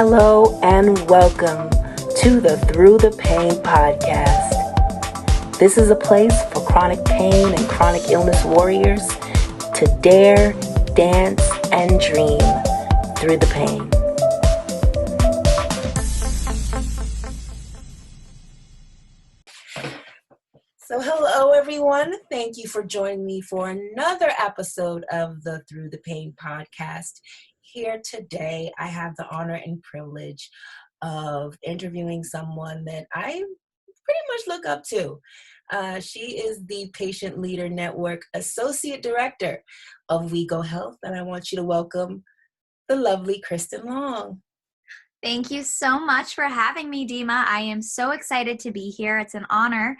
Hello and welcome to the Through the Pain podcast. This is a place for chronic pain and chronic illness warriors to dare, dance, and dream through the pain. So hello everyone. Thank you for joining me for another episode of the Through the Pain podcast. Here today, I have the honor and privilege of interviewing someone that I pretty much look up to. She is the Patient Leader Network Associate Director of WeGo Health, and I want you to welcome the lovely Kristen Long. Thank you so much for having me, Dima. I am so excited to be here. It's an honor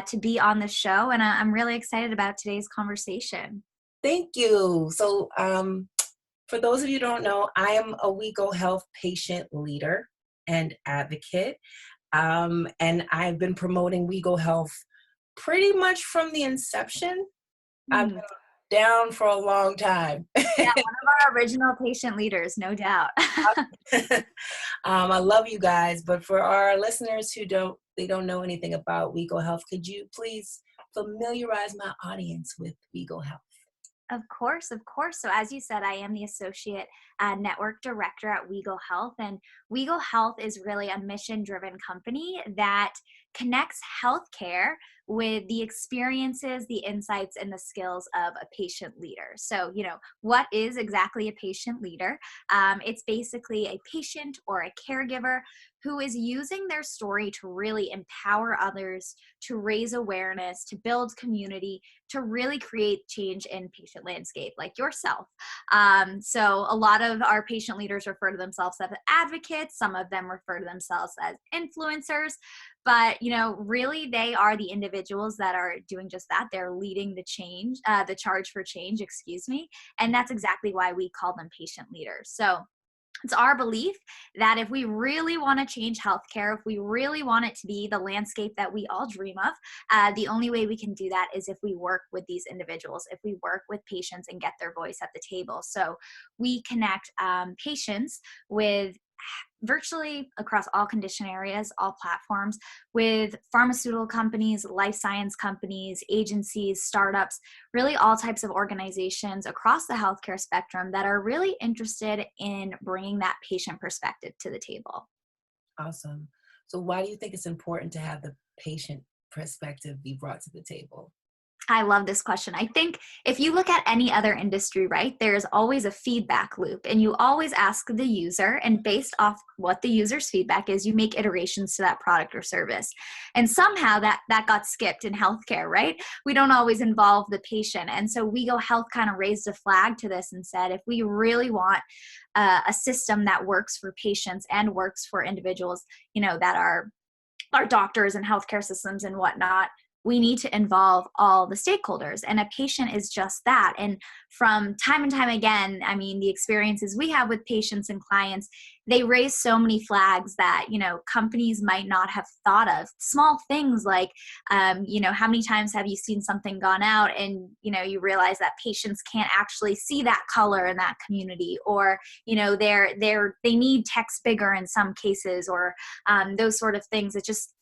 to be on the show, and I'm really excited about today's conversation. Thank you. So for those of you who don't know, I am a WeGo Health patient leader and advocate, and I've been promoting WeGo Health pretty much from the inception. I've been down for a long time. Yeah, one of our original patient leaders, no doubt. I love you guys, but for our listeners who don't know anything about WeGo Health, could you please familiarize my audience with WeGo Health? Of course. So as you said, I am the Associate Network Director at WeGo Health, and WeGo Health is really a mission-driven company that connects healthcare with the experiences, the insights, and the skills of a patient leader. So, what is exactly a patient leader? It's basically a patient or a caregiver who is using their story to really empower others, to raise awareness, to build community, to really create change in patient landscape, like yourself. So a lot of our patient leaders refer to themselves as advocates. Some of them refer to themselves as influencers. But, really they are the individuals that are doing just that. They're leading the charge for change, and that's exactly why we call them patient leaders. So it's our belief that if we really want to change healthcare, if we really want it to be the landscape that we all dream of, the only way we can do that is if we work with these individuals, if we work with patients and get their voice at the table. So we connect patients with virtually across all condition areas, all platforms, with pharmaceutical companies, life science companies, agencies, startups, really all types of organizations across the healthcare spectrum that are really interested in bringing that patient perspective to the table. Awesome. So why do you think it's important to have the patient perspective be brought to the table? I love this question. I think if you look at any other industry, right, there's always a feedback loop, and you always ask the user, and based off what the user's feedback is, you make iterations to that product or service. And somehow that got skipped in healthcare, right? We don't always involve the patient. And so WeGo Health kind of raised a flag to this and said, if we really want a system that works for patients and works for individuals, that are doctors and healthcare systems and whatnot, we need to involve all the stakeholders, and a patient is just that. And from time and time again, the experiences we have with patients and clients, they raise so many flags that, companies might not have thought of. Small things like, how many times have you seen something gone out and, you realize that patients can't actually see that color in that community, or, they need text bigger in some cases, or those sort of things. It's just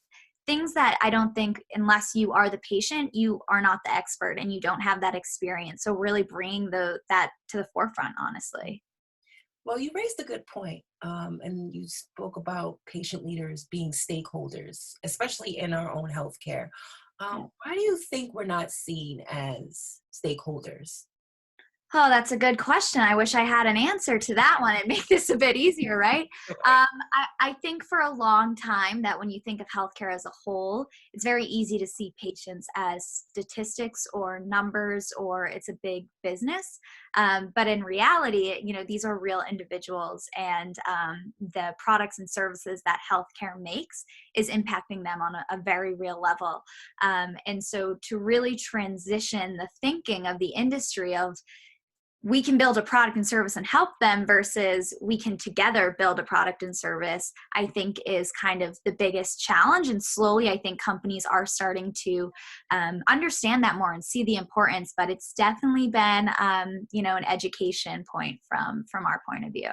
things that I don't think, unless you are the patient, you are not the expert and you don't have that experience. So really bringing that to the forefront, honestly. Well, you raised a good point, and you spoke about patient leaders being stakeholders, especially in our own healthcare. Why do you think we're not seen as stakeholders? Oh, that's a good question. I wish I had an answer to that one. It'd make this a bit easier, right? I think for a long time that when you think of healthcare as a whole, it's very easy to see patients as statistics or numbers, or it's a big business. But in reality, these are real individuals, and the products and services that healthcare makes is impacting them on a very real level. And so to really transition the thinking of the industry of, we can build a product and service and help them versus we can together build a product and service, I think is kind of the biggest challenge. And slowly, I think companies are starting to understand that more and see the importance, but it's definitely been, an education point from our point of view.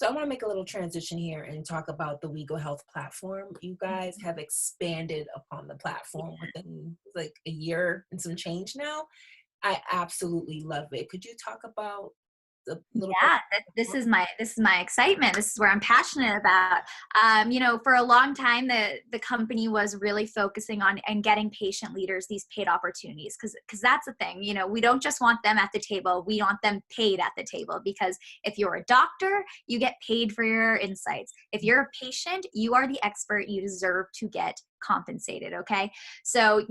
So I want to make a little transition here and talk about the WeGo Health platform. You guys have expanded upon the platform within like a year and some change now. I absolutely love it. Could you talk about a little bit? Yeah, this is my excitement. This is where I'm passionate about. For a long time, the company was really focusing on and getting patient leaders these paid opportunities, because that's the thing. We don't just want them at the table; we want them paid at the table. Because if you're a doctor, you get paid for your insights. If you're a patient, you are the expert. You deserve to get compensated. Okay. So,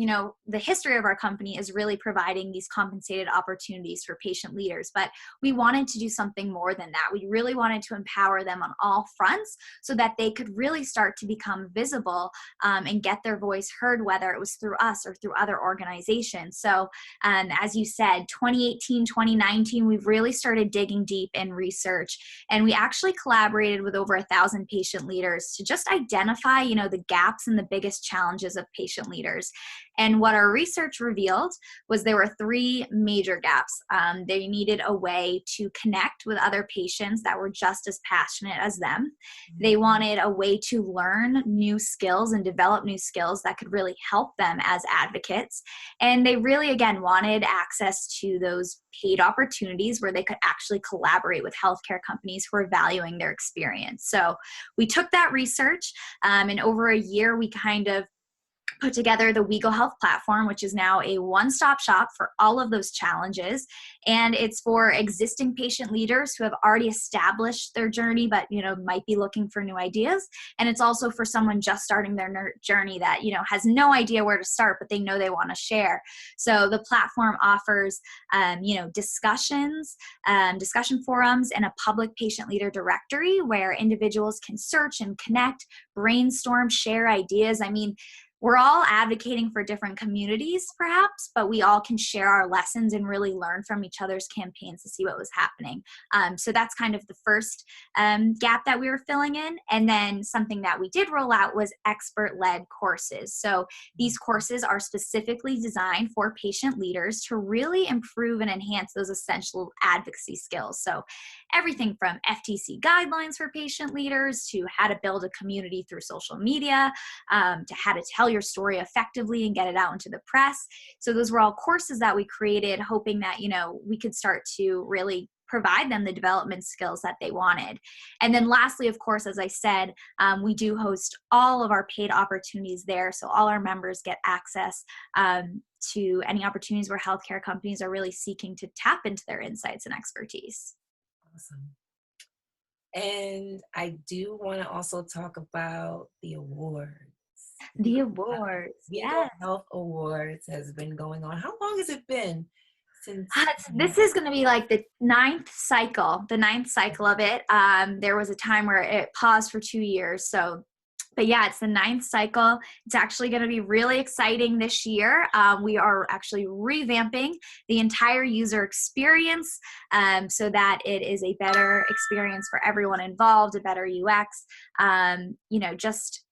the history of our company is really providing these compensated opportunities for patient leaders, but we wanted to do something more than that. We really wanted to empower them on all fronts so that they could really start to become visible and get their voice heard, whether it was through us or through other organizations. So, as you said, 2018, 2019, we've really started digging deep in research, and we actually collaborated with over 1,000 patient leaders to just identify, the gaps and the biggest challenges of patient leaders. And what our research revealed was there were three major gaps. They needed a way to connect with other patients that were just as passionate as them. They wanted a way to learn new skills and develop new skills that could really help them as advocates. And they really, again, wanted access to those paid opportunities where they could actually collaborate with healthcare companies who are valuing their experience. So we took that research, and over a year, we kind of put together the WeGo Health platform, which is now a one-stop shop for all of those challenges. And it's for existing patient leaders who have already established their journey, but, might be looking for new ideas. And it's also for someone just starting their journey that, has no idea where to start, but they know they want to share. So the platform offers, discussion forums, and a public patient leader directory where individuals can search and connect, brainstorm, share ideas. I mean, we're all advocating for different communities, perhaps, but we all can share our lessons and really learn from each other's campaigns to see what was happening. So that's kind of the first gap that we were filling in. And then something that we did roll out was expert-led courses. So these courses are specifically designed for patient leaders to really improve and enhance those essential advocacy skills. So everything from FTC guidelines for patient leaders to how to build a community through social media, to how to tell your story effectively and get it out into the press. So those were all courses that we created, hoping that, we could start to really provide them the development skills that they wanted. And then lastly, of course, as I said, we do host all of our paid opportunities there. So all our members get access to any opportunities where healthcare companies are really seeking to tap into their insights and expertise. Awesome. And I do want to also talk about the awards. The awards, WeGo yes. Health Awards has been going on. How long has it been since? This is going to be like the ninth cycle of it. There was a time where it paused for 2 years. But yeah, it's the ninth cycle. It's actually going to be really exciting this year. We are actually revamping the entire user experience so that it is a better experience for everyone involved, a better UX, just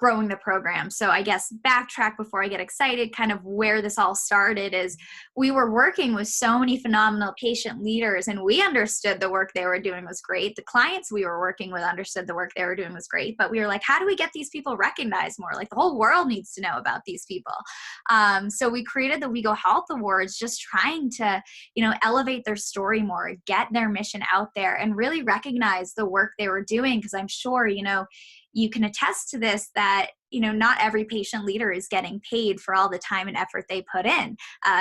growing the program. So I guess backtrack before I get excited, kind of where this all started is we were working with so many phenomenal patient leaders, and we understood the work they were doing was great. The clients we were working with understood the work they were doing was great, but we were like, how do we get these people recognized more? Like the whole world needs to know about these people. So we created the WeGo Health Awards, just trying to, elevate their story more, get their mission out there, and really recognize the work they were doing. Because I'm sure, you can attest to this, that not every patient leader is getting paid for all the time and effort they put in.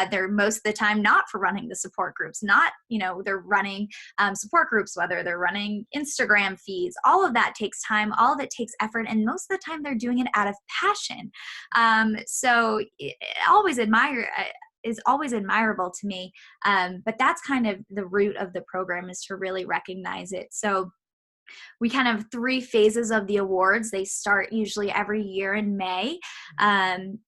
They're most of the time not for running the support groups, they're running support groups, whether they're running Instagram feeds. All of that takes time, all of it takes effort, and most of the time they're doing it out of passion. So is always admirable to me. But that's kind of the root of the program, is to really recognize it. So we kind of 3 phases of the awards. They start usually every year in May.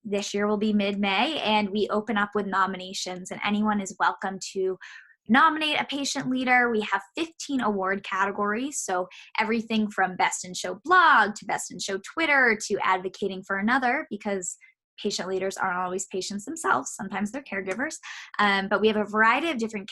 This year will be mid-May, and we open up with nominations, and anyone is welcome to nominate a patient leader. We have 15 award categories. So everything from best in show blog to best in show Twitter to advocating for another, because patient leaders aren't always patients themselves. Sometimes they're caregivers. But we have a variety of different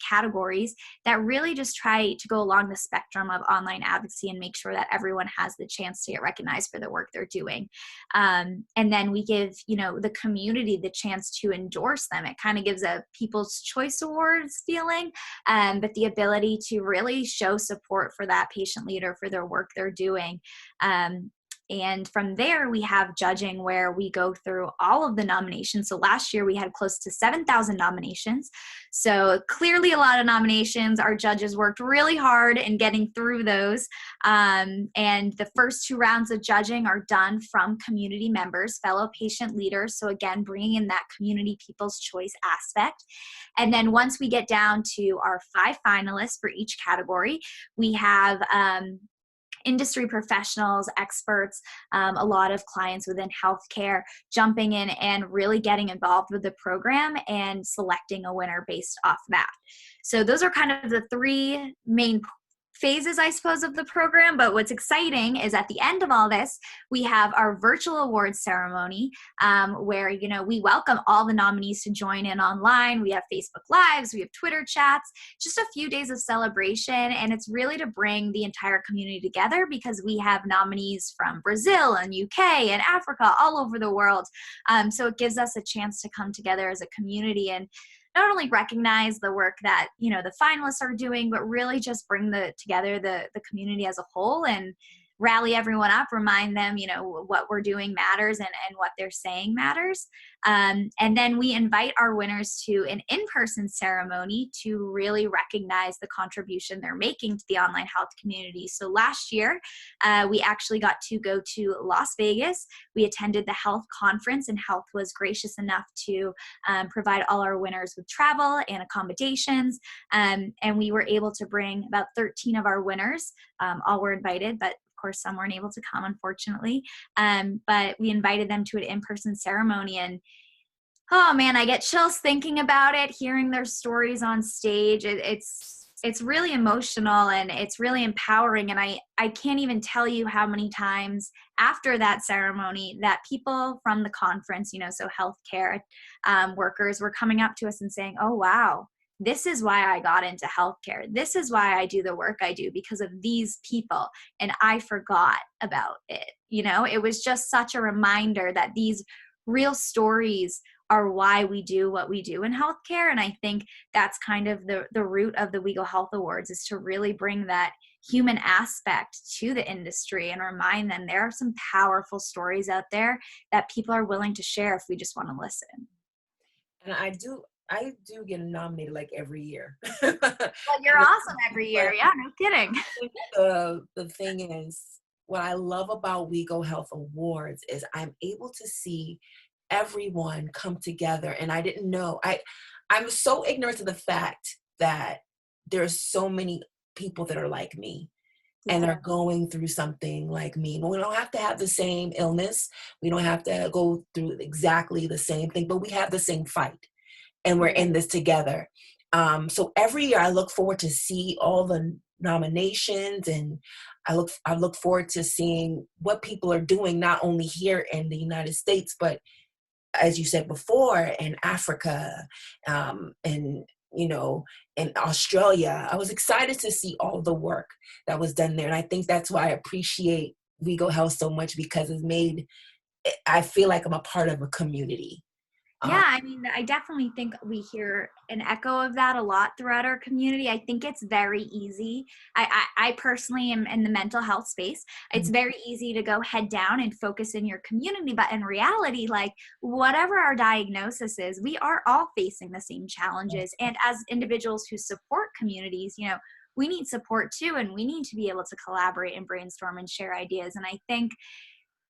categories that really just try to go along the spectrum of online advocacy and make sure that everyone has the chance to get recognized for the work they're doing. And then we give, the community the chance to endorse them. It kind of gives a People's Choice Awards feeling, but the ability to really show support for that patient leader for their work they're doing. And from there, we have judging where we go through all of the nominations. So last year we had close to 7,000 nominations. So clearly a lot of nominations. Our judges worked really hard in getting through those. And the first 2 rounds of judging are done from community members, fellow patient leaders. So again, bringing in that community People's Choice aspect. And then once we get down to our 5 finalists for each category, we have industry professionals, experts, a lot of clients within healthcare jumping in and really getting involved with the program and selecting a winner based off that. So those are kind of the 3 main phases, I suppose, of the program. But what's exciting is at the end of all this, we have our virtual awards ceremony where, we welcome all the nominees to join in online. We have Facebook Lives, we have Twitter chats, just a few days of celebration. And it's really to bring the entire community together because we have nominees from Brazil and UK and Africa, all over the world. So it gives us a chance to come together as a community and not only recognize the work that, the finalists are doing, but really just bring together the community as a whole and rally everyone up, remind them, what we're doing matters and what they're saying matters. And then we invite our winners to an in-person ceremony to really recognize the contribution they're making to the online health community. So last year, we actually got to go to Las Vegas. We attended the health conference, and health was gracious enough to provide all our winners with travel and accommodations. And we were able to bring about 13 of our winners. All were invited, but of course, some weren't able to come, unfortunately. But we invited them to an in-person ceremony. And oh man, I get chills thinking about it, hearing their stories on stage. It's really emotional and it's really empowering. And I can't even tell you how many times after that ceremony that people from the conference, so healthcare workers were coming up to us and saying, oh, wow, this is why I got into healthcare. This is why I do the work I do, because of these people. And I forgot about it. It was just such a reminder that these real stories are why we do what we do in healthcare. And I think that's kind of the root of the WeGo Health Awards, is to really bring that human aspect to the industry and remind them there are some powerful stories out there that people are willing to share if we just want to listen. And I do get nominated like every year. Well, you're awesome every year. Yeah, no kidding. The thing is, what I love about WeGo Health Awards is I'm able to see everyone come together. And I didn't know, I'm so ignorant to the fact that there's so many people that are like me and are going through something like me. But we don't have to have the same illness. We don't have to go through exactly the same thing, but we have the same fight. And we're in this together. So every year I look forward to see all the nominations, and I look forward to seeing what people are doing, not only here in the United States, but as you said before, in Africa, and in Australia. I was excited to see all the work that was done there. And I think that's why I appreciate WeGo Health so much, because I feel like I'm a part of a community. Yeah, I mean, I definitely think we hear an echo of that a lot throughout our community. I think it's very easy. I personally am in the mental health space. It's very easy to go head down and focus in your community. But in reality, like whatever our diagnosis is, we are all facing the same challenges. And as individuals who support communities, we need support too. And we need to be able to collaborate and brainstorm and share ideas. And I think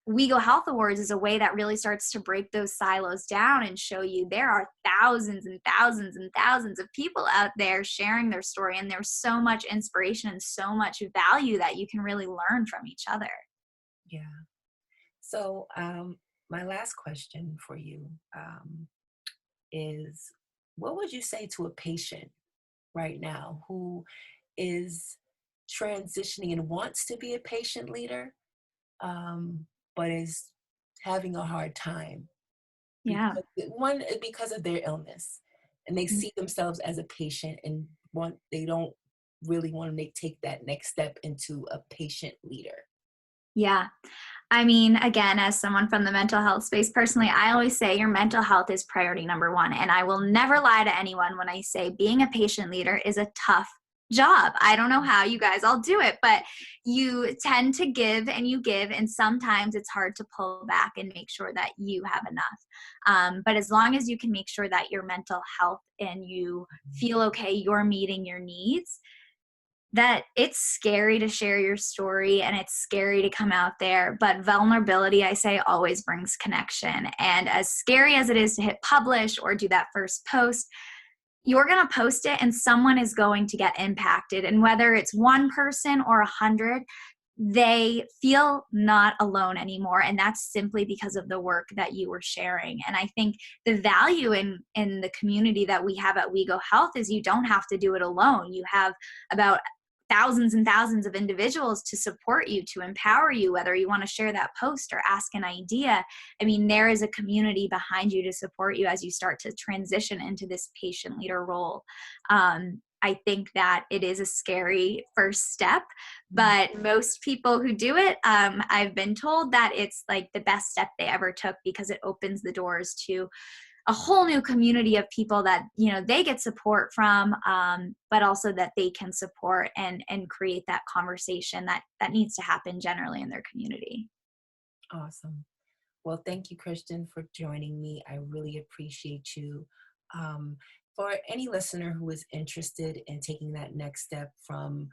WeGo Health Awards is a way that really starts to break those silos down and show you there are thousands and thousands and thousands of people out there sharing their story. And there's so much inspiration and so much value that you can really learn from each other. Yeah. So my last question for you is, what would you say to a patient right now who is transitioning and wants to be a patient leader, but is having a hard time Yeah. Because of their illness, and they see themselves as a patient and they don't really want to take that next step into a patient leader. Yeah. I mean, again, as someone from the mental health space, personally, I always say your mental health is priority number one. And I will never lie to anyone when I say being a patient leader is a tough job. I don't know how you guys all do it, but you tend to give and you give, and sometimes it's hard to pull back and make sure that you have enough. But as long as you can make sure that your mental health and you feel okay, you're meeting your needs, that it's scary to share your story and it's scary to come out there, but vulnerability, I say, always brings connection. And as scary as it is to hit publish or do that first post, you're going to post it and someone is going to get impacted. And whether it's one person or 100, they feel not alone anymore. And that's simply because of the work that you were sharing. And I think the value in the community that we have at WeGo Health is you don't have to do it alone. You have about thousands and thousands of individuals to support you, to empower you, whether you want to share that post or ask an idea. I mean, there is a community behind you to support you as you start to transition into this patient leader role. I think that it is a scary first step, but most people who do it, I've been told that it's like the best step they ever took because it opens the doors to a whole new community of people that, you know, they get support from, but also that they can support and create that conversation that needs to happen generally in their community. Awesome. Well, thank you, Kristen, for joining me. I really appreciate you. For any listener who is interested in taking that next step from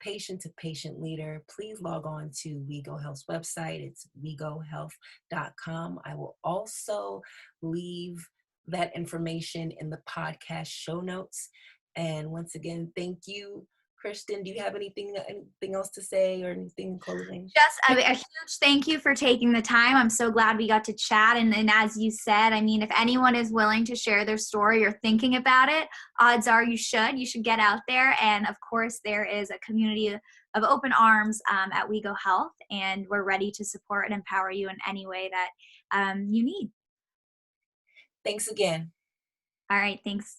patient to patient leader, please log on to WeGo Health's website. It's wegohealth.com. I will also leave that information in the podcast show notes. And once again, thank you, Kristen. Do you have anything else to say or anything in closing? Just a huge thank you for taking the time. I'm so glad we got to chat. And as you said, I mean, if anyone is willing to share their story or thinking about it, odds are you should get out there. And of course, there is a community of open arms at WeGo Health, and we're ready to support and empower you in any way that you need. Thanks again. All right. Thanks.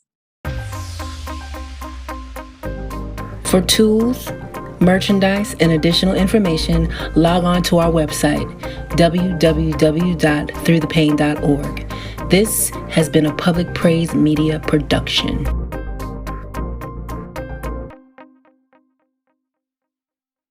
For tools, merchandise, and additional information, log on to our website, www.throughthepain.org. This has been a Public Praise Media production.